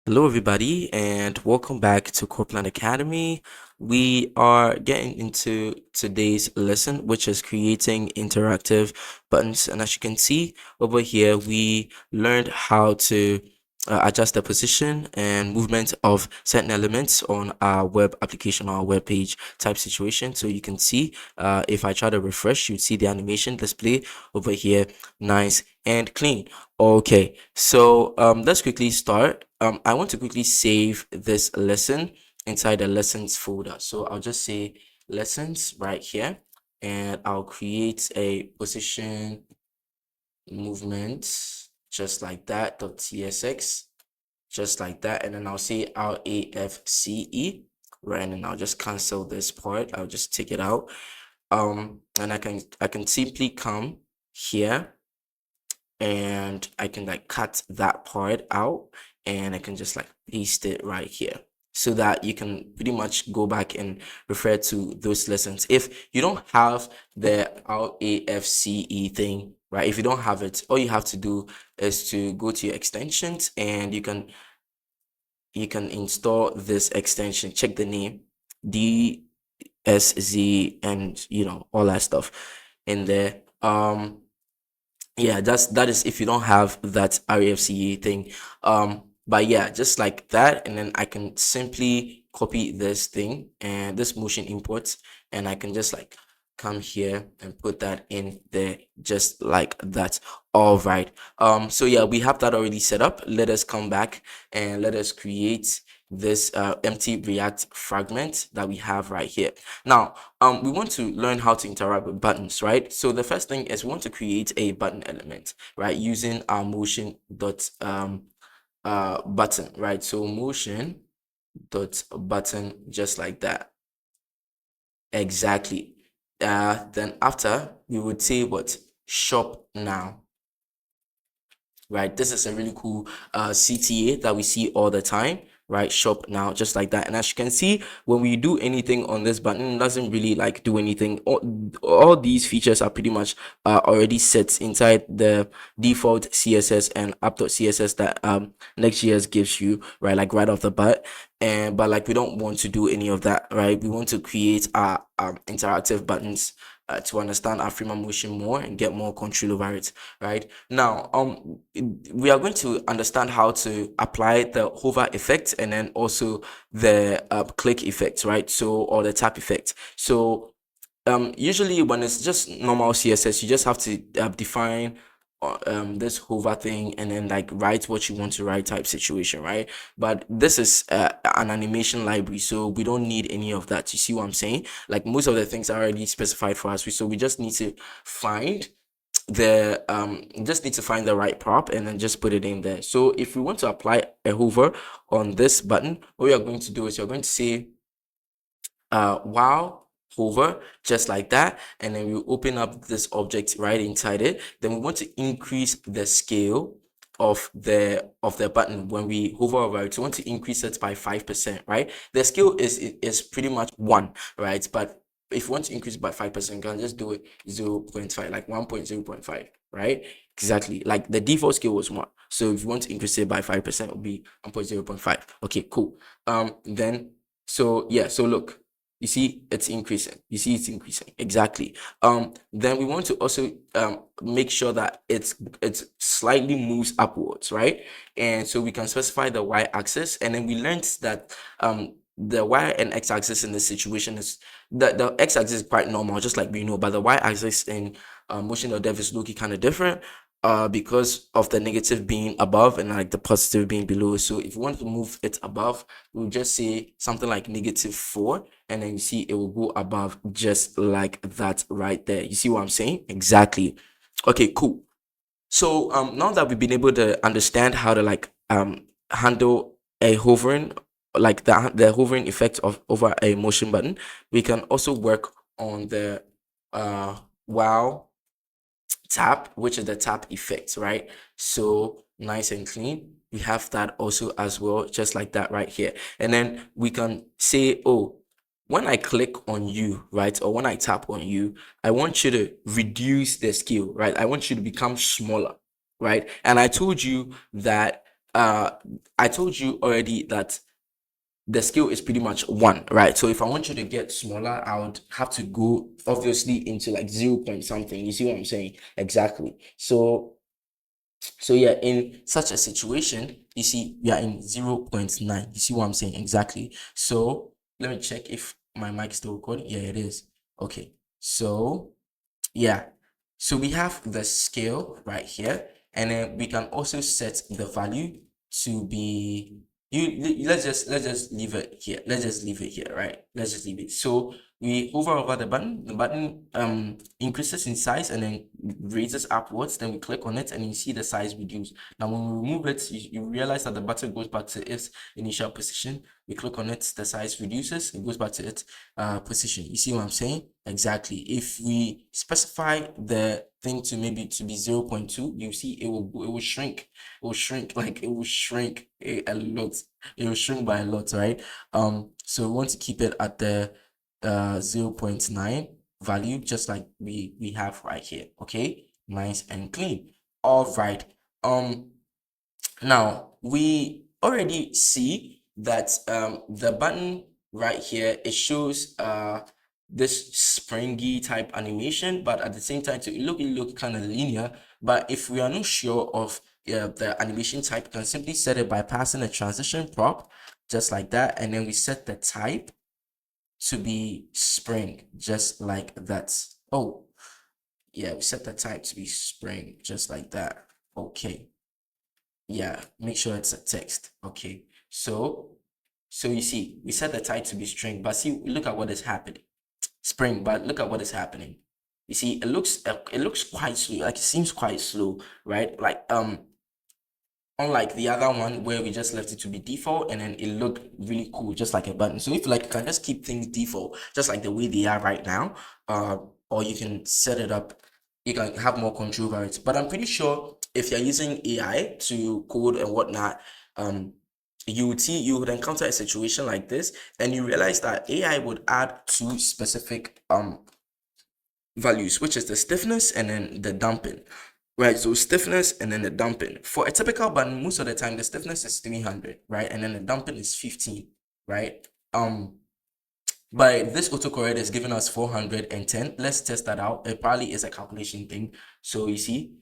Hello, everybody, and welcome back to Corpland Academy. We are getting into today's lesson, which is creating interactive buttons. And as you can see over here, we learned how to adjust the position and movement of certain elements on our web application or our web page type situation. So you can see if I try to refresh, you'd see the animation display over here, nice and clean. Okay, so let's quickly start. I want to quickly save this lesson inside the lessons folder. So I'll just say lessons right here, and I'll create a position movement just like that, .tsx, just like that, and then I'll say RAFCE, right, and then I'll just cancel this part. I'll just take it out. And I can simply come here and I can like cut that part out and I can just like paste it right here so that you can pretty much go back and refer to those lessons. If you don't have the RAFCE thing, right? If you don't have it, all you have to do is to go to your extensions and you can install this extension. Check the name, DSZ, and all that stuff in there. Yeah, that is if you don't have that RAFCE thing. But yeah, just like that, and then I can simply copy this thing and this motion import, and I can just like come here and put that in there just like that. All right. So yeah, we have that already set up. Let us come back and let us create this empty React fragment that we have right here. Now, we want to learn how to interact with buttons, right? So the first thing is we want to create a button element, right? Using our motion dot button, right? So motion dot button, just like that. Exactly. Then after we would say what? Shop now. Right, this is a really cool CTA that we see all the time, right? Shop now, just like that. And as you can see, when we do anything on this button, it doesn't really like do anything. All these features are pretty much already set inside the default CSS and app.css that Next.js gives you, right? Like right off the bat. And but like we don't want to do any of that, right? We want to create our interactive buttons to understand our frame of motion more and get more control over it, right? Now, we are going to understand how to apply the hover effect and then also the click effect, right? So, or the tap effect. So, usually when it's just normal CSS, you just have to define this hover thing and then like write what you want to write type situation, right? But this is an animation library, so we don't need any of that. You see what I'm saying? Like most of the things are already specified for us, so we just need to find the right prop and then just put it in there. So if we want to apply a hover on this button, what we are going to do is you're going to say wow hover, just like that, and then we open up this object right inside it. Then we want to increase the scale of the button when we hover over it. So we want to increase it by 5%, right? The scale is pretty much 1, right? But if you want to increase by 5%, you can just do it 0.5, like 1.0.5, right? Exactly. Like the default scale was 1. So if you want to increase it by 5%, it will be 1.0.5. Okay, cool. Then so yeah, so look, you see it's increasing. You see it's increasing. Exactly. Then we want to also make sure that it's slightly moves upwards, right? And so we can specify the y-axis, and then we learned that the y and x-axis in this situation is the x-axis is quite normal, just like we know, but the y-axis in motion.dev is looking kind of different because of the negative being above and like the positive being below. So if you want to move it above, we'll just say something like -4, and then you see it will go above just like that right there. You see what I'm saying? Exactly. Okay, cool. So now that we've been able to understand how to like handle a hovering, like the hovering effect of over a motion button, we can also work on the wow tap, which is the tap effect, right? So nice and clean. We have that also as well, just like that right here. And then we can say, oh, when I click on you, right, or when I tap on you, I want you to reduce the scale, right? I want you to become smaller, right? And I told you that I told you already that the scale is pretty much 1, right? So if I want you to get smaller, I would have to go obviously into like 0 point something. You see what I'm saying? Exactly. So yeah, in such a situation, you see we are in 0.9. You see what I'm saying? Exactly. So let me check if my mic is still recording. Yeah, it is. Okay. So yeah. So we have the scale right here, and then we can also set the value to be let's just leave it here. Let's just leave it here, right? Let's just leave it. So we hover over the button increases in size and then raises upwards, then we click on it and you see the size reduce. Now when we remove it, you realize that the button goes back to its initial position. We click on it, the size reduces, it goes back to its position. You see what I'm saying? Exactly. If we specify the thing to maybe to be 0.2, you see it will shrink. It will shrink, like it will shrink a lot. It will shrink by a lot, right? So we want to keep it at the 0.9 value, just like we have right here. Okay, nice and clean. All right. Now we already see that the button right here, it shows this springy type animation, but at the same time to look kind of linear. But if we are not sure of the animation type, we can simply set it by passing a transition prop just like that, and then we set the type to be spring just like that. Oh yeah, we set the type to be spring just like that. Okay, yeah, make sure it's a text. Okay, so you see we set the type to be string, but see, look at what is happening. Spring, but look at what is happening. You see, it looks quite slow, like it seems quite slow, right? Like unlike the other one where we just left it to be default and then it looked really cool, just like a button. So if you like, you can just keep things default, just like the way they are right now, or you can set it up, you can have more control over it. But I'm pretty sure if you're using AI to code and whatnot, you would encounter a situation like this, and you realize that AI would add two specific values, which is the stiffness and then the damping. Right, so stiffness and then the damping. For a typical button, most of the time the stiffness is 300, right? And then the damping is 15, right? But this autocorrect is giving us 410. Let's test that out. It probably is a calculation thing. So you see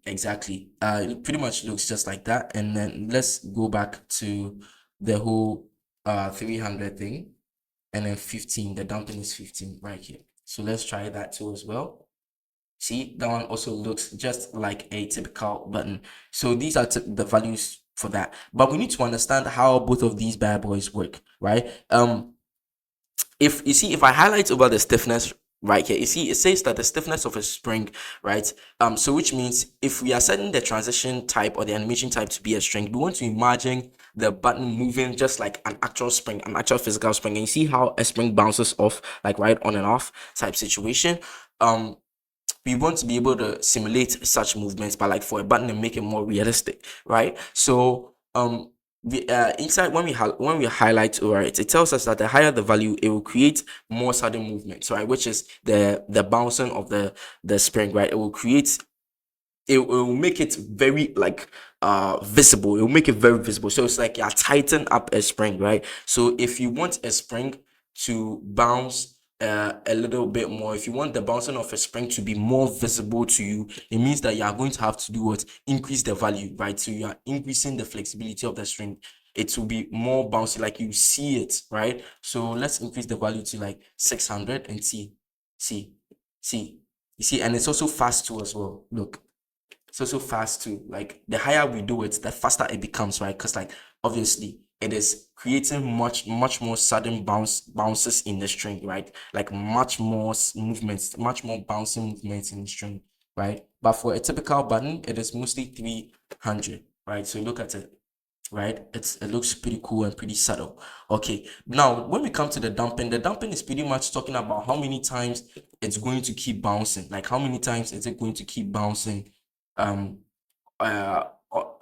exactly. It pretty much looks just like that. And then let's go back to the whole 300 thing. And then 15, the damping is 15 right here. So let's try that too as well. See, that one also looks just like a typical button. So these are the values for that. But we need to understand how both of these bad boys work, right? If you see, if I highlight over the stiffness right here, you see it says that the stiffness of a spring, right? So which means if we are setting the transition type or the animation type to be a string, we want to imagine the button moving just like an actual spring, an actual physical spring. And you see how a spring bounces off, like right on and off type situation. We want to be able to simulate such movements, but like for a button and make it more realistic, right? So inside when we highlight over it, it tells us that the higher the value, it will create more sudden movements, right? Which is the bouncing of the spring, right? It will create it will make it very like visible. It will make it very visible. So it's like you tighten up a spring, right? So if you want a spring to bounce a little bit more, if you want the bouncing of a spring to be more visible to you, it means that you are going to have to do what? Increase the value, right? So you are increasing the flexibility of the string. It will be more bouncy, like you see it, right? So let's increase the value to like 600 and see, see, you see, and it's also fast too as well. Look, it's also fast too. Like the higher we do it, the faster it becomes, right? Because like obviously it is creating much more sudden bounces in the string, right? Like much more movements, much more bouncing movements in the string, right? But for a typical button, it is mostly 300, right? So look at it, right? It looks pretty cool and pretty subtle. Okay, now when we come to the dumping is pretty much talking about how many times it's going to keep bouncing. Like how many times is it going to keep bouncing um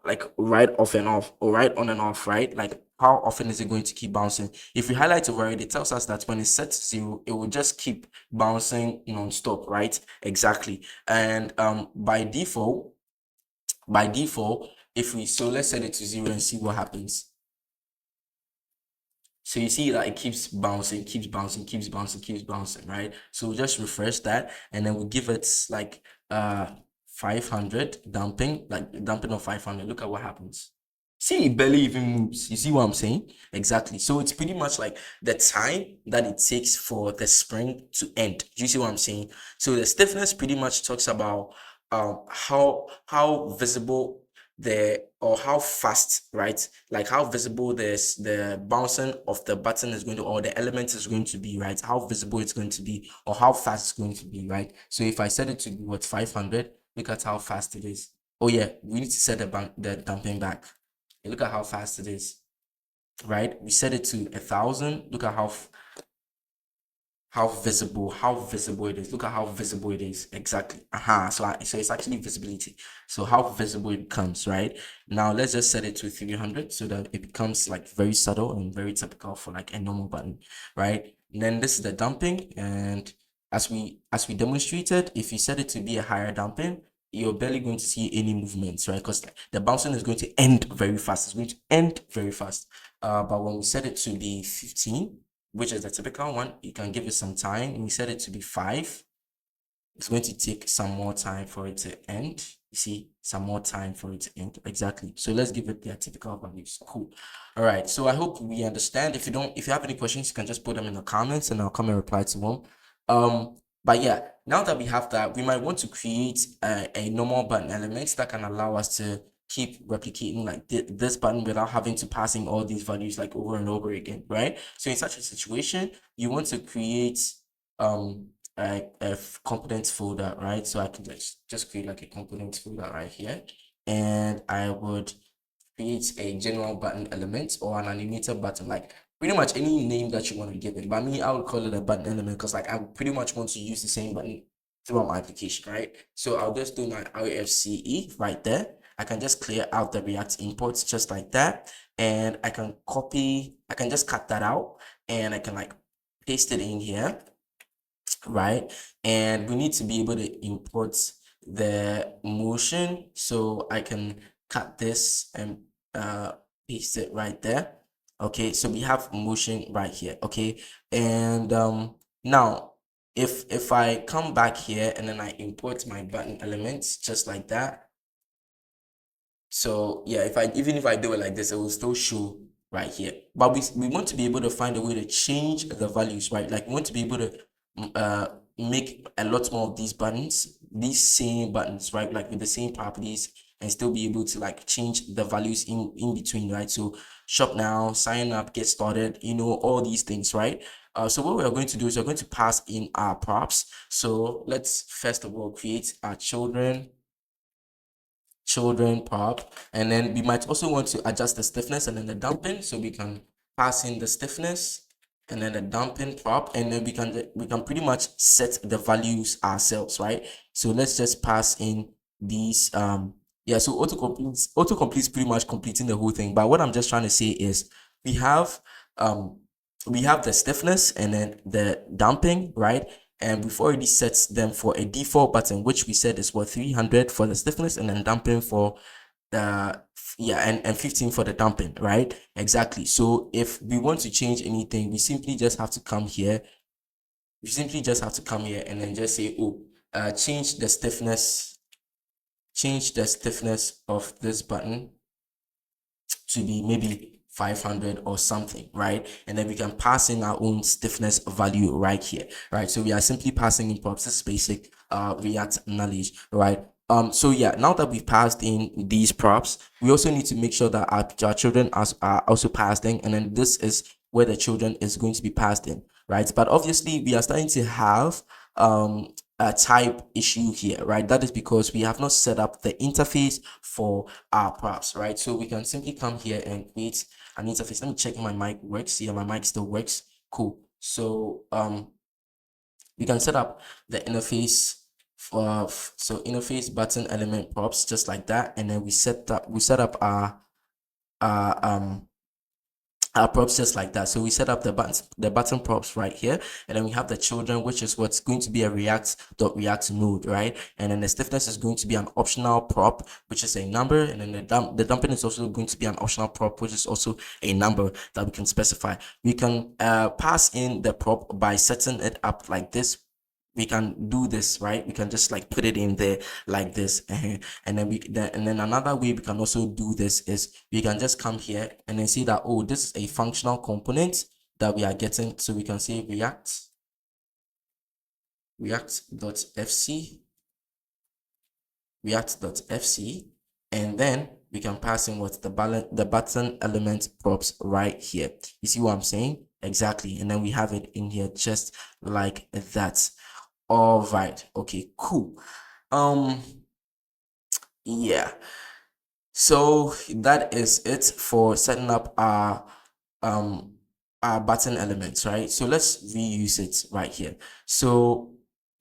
like right off and off or right on and off, right? Like how often is it going to keep bouncing? If we highlight over it, it tells us that when it's set to 0, it will just keep bouncing non-stop, right? Exactly. And by default, So let's set it to 0 and see what happens. So you see that it keeps bouncing, keeps bouncing, keeps bouncing, keeps bouncing, right? So we'll just refresh that, and then we'll give it like 500 dumping, like dumping of 500. Look at what happens. See, it barely even moves. You see what I'm saying? Exactly. So it's pretty much like the time that it takes for the spring to end. Do you see what I'm saying? So the stiffness pretty much talks about how visible or how fast, right? Like how visible the bouncing of the button is going to, or the element is going to be, right? How visible it's going to be, or how fast it's going to be, right? So if I set it to what 500, look at how fast it is. Oh yeah, we need to set the damping back. Look at how fast it is, right? We set it to 1,000. Look at how visible it is. Look at how visible it is. Exactly. So it's actually visibility. So how visible it becomes, right? Now let's just set it to 300 so that it becomes like very subtle and very typical for like a normal button, right? And then this is the damping, and as we demonstrated, if you set it to be a higher damping, you're barely going to see any movements, right? Because the bouncing is going to end very fast. It's going to end very fast. But when we set it to be 15, which is the typical one, you can give it some time. And we set it to be 5. It's going to take some more time for it to end. You see, some more time for it to end. Exactly. So let's give it their typical values. Cool. All right. So I hope we understand. If you have any questions, you can just put them in the comments and I'll come and reply to them. But yeah, now that we have that, we might want to create a normal button element that can allow us to keep replicating like this button without having to passing all these values like over and over again, right? So in such a situation, you want to create a components folder, right? So I can just create like a components folder right here, and I would create a general button element or an animated button, like pretty much any name that you want to give it. But me, I would call it a button element because like I pretty much want to use the same button throughout my application, right? So I'll just do my RFCE right there. I can just clear out the React imports just like that, and I can just cut that out, and I can like paste it in here, right? And we need to be able to import the motion, so I can cut this and paste it right there. Okay, so we have motion right here. Okay, and now if I come back here and then I import my button elements just like that. So yeah, even if I do it like this, it will still show right here. But we want to be able to find a way to change the values, right? Like we want to be able to make a lot more of these buttons, these same buttons, right? Like with the same properties, and still be able to like change the values in between, right? So shop now, sign up, get started, all these things, right? So what we are going to do is we're going to pass in our props. So let's first of all create our children prop, and then we might also want to adjust the stiffness and then the damping, so we can pass in the stiffness and then the damping prop, and then we can pretty much set the values ourselves, right? So let's just pass in these yeah, so autocomplete is pretty much completing the whole thing, but what I'm just trying to say is we have the stiffness and then the damping, right? And we've already set them for a default button, which we said is what 300 for the stiffness and then damping for the and 15 for the damping, right? Exactly. So if we want to change anything, we simply just have to come here. And then just say, change the stiffness of this button to be maybe 500 or something, right? And then we can pass in our own stiffness value right here, right? So we are simply passing in props. This is basic React knowledge, right? So yeah, now that we've passed in these props, we also need to make sure that our children are also passed in, and then this is where the children is going to be passed in, right? But obviously we are starting to have a type issue here, right? That is because we have not set up the interface for our props, right? So we can simply come here and create an interface. Let me check if my mic works. Yeah, my mic still works. Cool. So we can set up the interface so interface button element props just like that, and then we set up our our props just like that. So we set up the button props right here, and then we have the children, which is what's going to be a react node, right? And then the stiffness is going to be an optional prop, which is a number, and then the dumping is also going to be an optional prop, which is also a number that we can specify. We can pass in the prop by setting it up like this. We can do this, right? We can just like put it in there like this, and then another way we can also do this is we can just come here and then see that, oh, this is a functional component that we are getting. So we can say react.fc react.fc, and then we can pass in what the button element props right here. You see what I'm saying? Exactly. And then we have it in here just like that. All right. Okay, cool. Yeah. So that is it for setting up um our button elements, right? So let's reuse it right here. So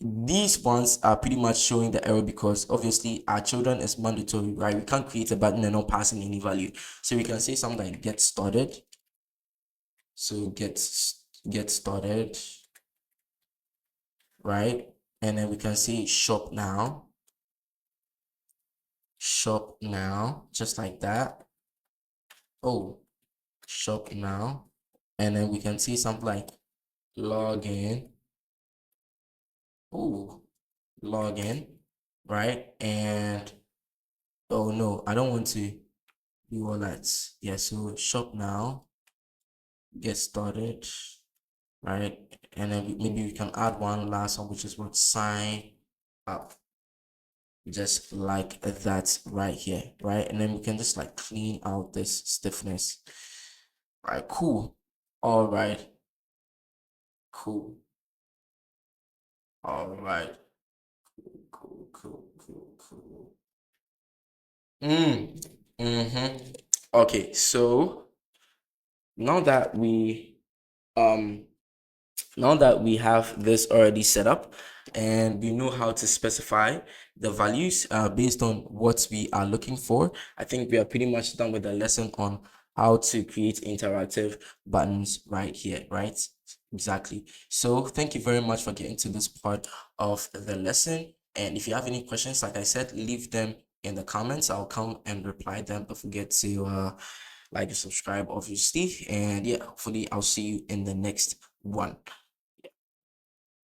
these ones are pretty much showing the error because obviously our children is mandatory, right? We can't create a button and not passing any value. So we can say something like get started. So get started, right? And then we can say shop now, just like that. Oh, shop now. And then we can see something like log in. Oh, log in, right? And oh no, I don't want to do all that. Yeah, so shop now, get started, right? And then maybe we can add one last one, which is what sign up, just like that right here, right? And then we can just like clean out this stiffness. Right, cool. All right, cool. All right, cool. Okay, so now that we um now that we have this already set up and we know how to specify the values based on what we are looking for, I think we are pretty much done with the lesson on how to create interactive buttons right here, right? Exactly. So thank you very much for getting to this part of the lesson. And if you have any questions, like I said, leave them in the comments. I'll come and reply them. Don't forget to like and subscribe, obviously. And yeah, hopefully I'll see you in the next one.